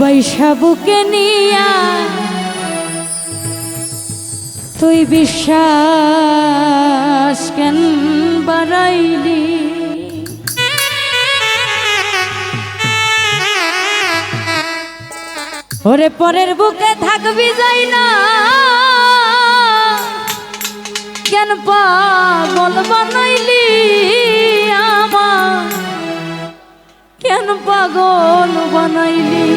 বৈশাবুকে নিয়া তুই বিশ্বাস কেন বাড়াইলি? ওরে পরের বুকে থাকবি যাই না কেন পাগল বানাইলি আমার, কেন পাগল বানাইলি?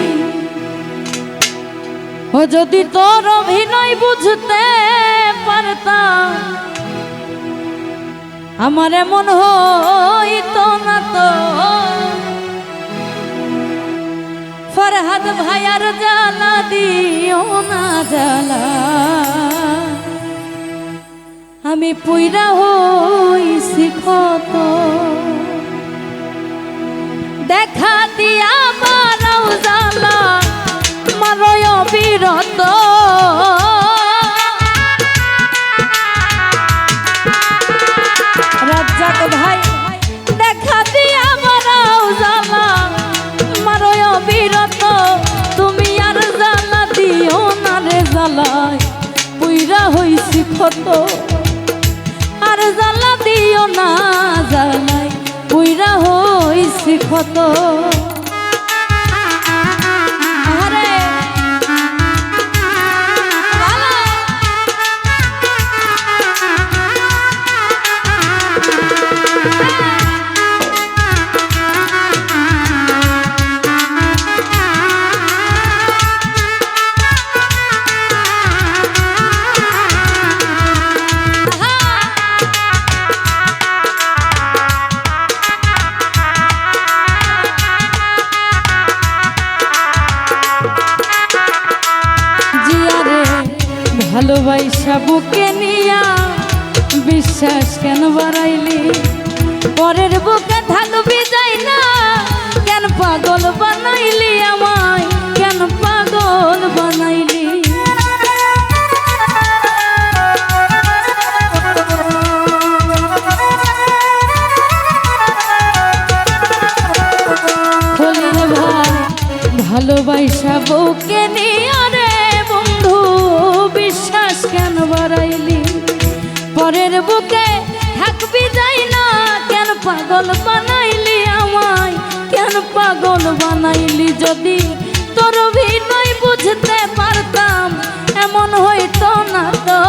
ও যদি তোর অভিনয় বুঝতে পারতাম আমার এমন হইতো না তো। ফরহাদ ভাইয়ার জ্বালা দিও না জ্বালা, আমি পুইরা হইছি ক্ষত। দেখা দিয়া মারাও জ্বালা মারয় বিরত, রাজ্জাক ভাই দেখা দিয়া মারাও জ্বালা মারয় বিরত। তুমি আর জ্বালা দিও না রে জ্বালায় পুইরা হইছি ক্ষত। আর জ্বালা দিও না জ্বালায় পুইরা হইছি ক্ষত। ভালোবাসা বুকে নিয়া বিশ্বাস কেন বাড়াইলি? পরের বুকে থাকবি যাই না কেন পাগল বানাইলি আমায়, কেন পাগল বানাইলি? খলিল ভাই ভালোবাসা বুকে নিয়া রে বন্ধু বিশ্বাস কেন বাড়াইলি? পরের বুকে থাকবি যাই না কেন পাগল বানাইলি আমায়, কেন পাগল বানাইলি? যদি তোর অভিনয় বুঝতে পারতাম এমন হইতো না তো।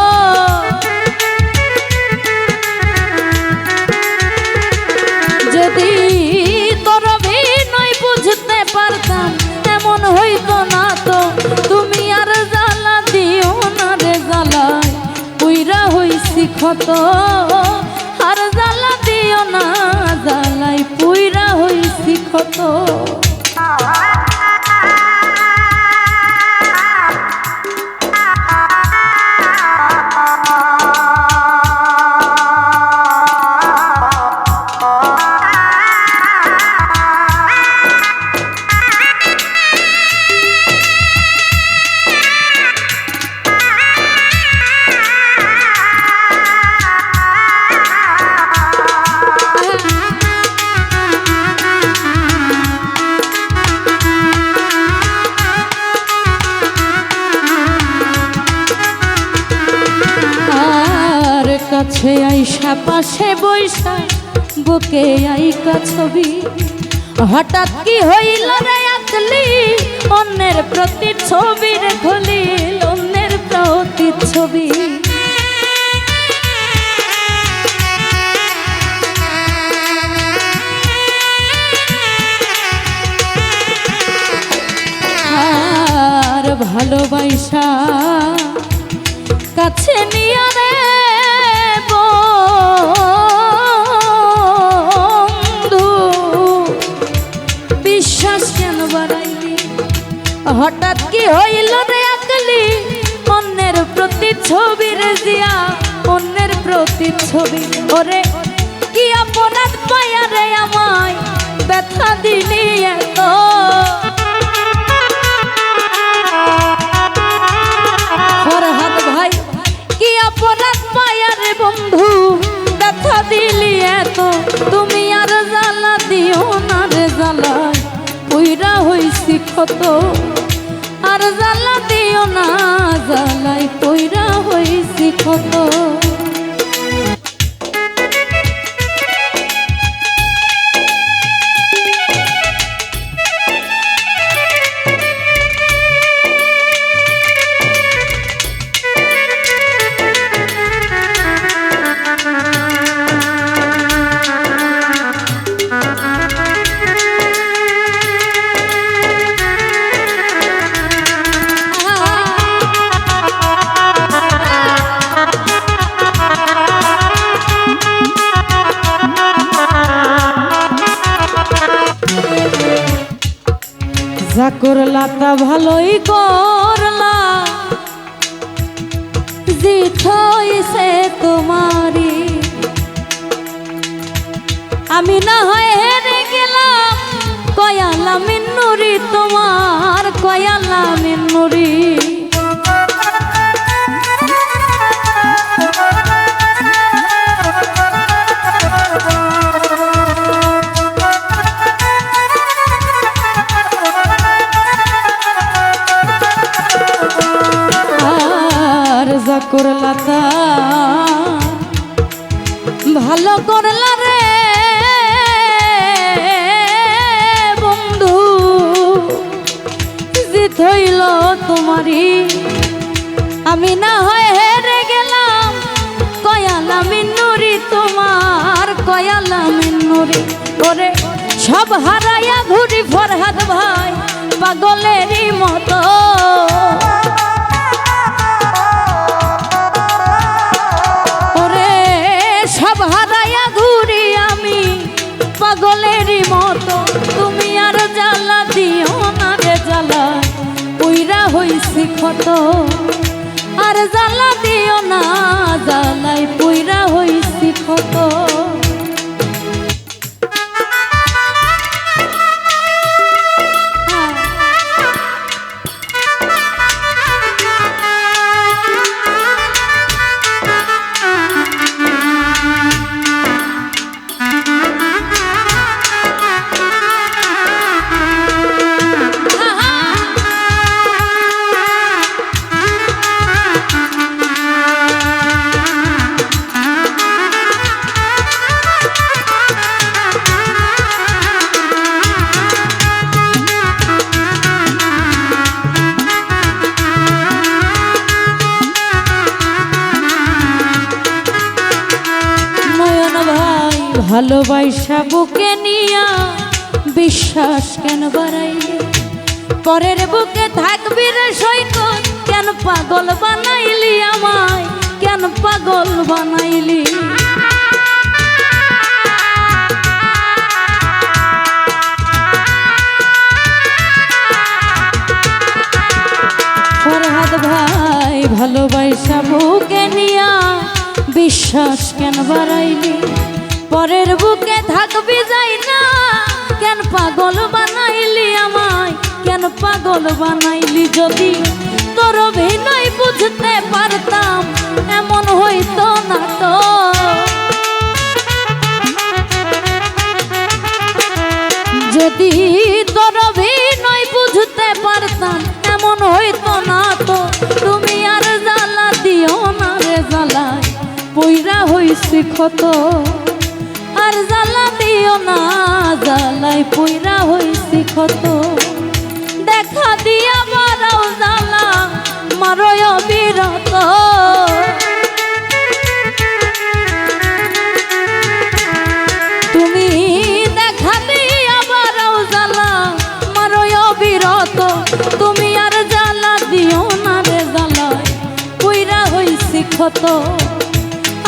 যদি তোর অভিনয় বুঝতে পারতাম এমন হইতো না তো। তুমি আর জ্বালা দিও না রে জ্বালায় পুইরা হইছি ক্ষত। আর জ্বালা দিও না জ্বালায় পুইরা হইছি ক্ষত। কাছে আইসা পাশে বৈশা বুকে আইকা ছবি, হঠাৎ কি হইল রে আকলি অন্যের প্রতি ছবি রে খলিল অন্যের প্রতি ছবি। আর ভালোবাসা কাছে নিয়া রে বন্ধু বিশ্বাস কেন বাড়াইলি? হঠাৎ কি হইল রে আকলি অন্যের প্রতি ছবি রে জিয়া অন্যের প্রতি ছবি। ওরে কি আপনার পায়া রে আমায় ব্যথা দিলি এত। ফরহাদ ভাই কি আপনার পায়া রে বন্ধু ব্যথা দিলি এত। তুমি আর জ্বালা দিও না রে জ্বালায় পুইরা হইছি ক্ষত। আর জ্বালা দিও না জ্বালাই পইরা হইছি ক্ষত যা করলা তা ভালোই করলা জিত হইছে তোমারি আমি না হয় হেরে গেলাম কয়ালা মিন্নুরি তোমার কয়ালা মিন্নুরি করলা তা ভালো করলা রে বন্ধু জিত হইল তোমারি আমি না হয় হেরে গেলাম কয়ালা মিন্নুরি তোমার কয়ালা মিন্নুরি ওরে সব হারাইয়া ঘুরি ফরহাদ ভাই পাগলেরই মতো সব হারাইয়া ঘুরি আমি পাগলেরই মতো তুমি আর জ্বালা দিও না রে জ্বালা পুইরা হইছি ক্ষত আর জ্বালা দিও না জ্বালাই পুইরা হইছি ক্ষত ভালোবাসা বুকে নিয়া বিশ্বাস কেন বাড়াইলি পরের বুকে থাকবি রে সৈকত কেন পাগল বানাইলি আমায় কেন পাগল বানাইলি ফরহাদ ভাই ভালোবাসা বুকে নিয়া বিশ্বাস কেন বাড়াইলি পরের বুকে থাকবি যাই না কেন পাগল বানাইলি আমায় কেন পাগল বানাইলি যদি তোর অভিনয় বুঝতে পারতাম এমন হইতো না তো যদি তোর অভিনয় বুঝতে পারতাম এমন হইতো না তো তুমি আর জ্বালা দিও না রে জ্বালা পুইরা হইছি ক্ষত আর জ্বালা দিও না জ্বালাই পুইরা হইছি ক্ষত দেখা দিয়া বারাও জ্বালা মারয় বিরত তুমি দেখা দিয়া বারাও জ্বালা মারয় বিরত তুমি আর জ্বালা দিও না রে জ্বালাই পুইরা হইছি ক্ষত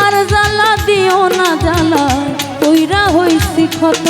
আর জ্বালা দিও না জ্বালা পুইরা হইছি ক্ষত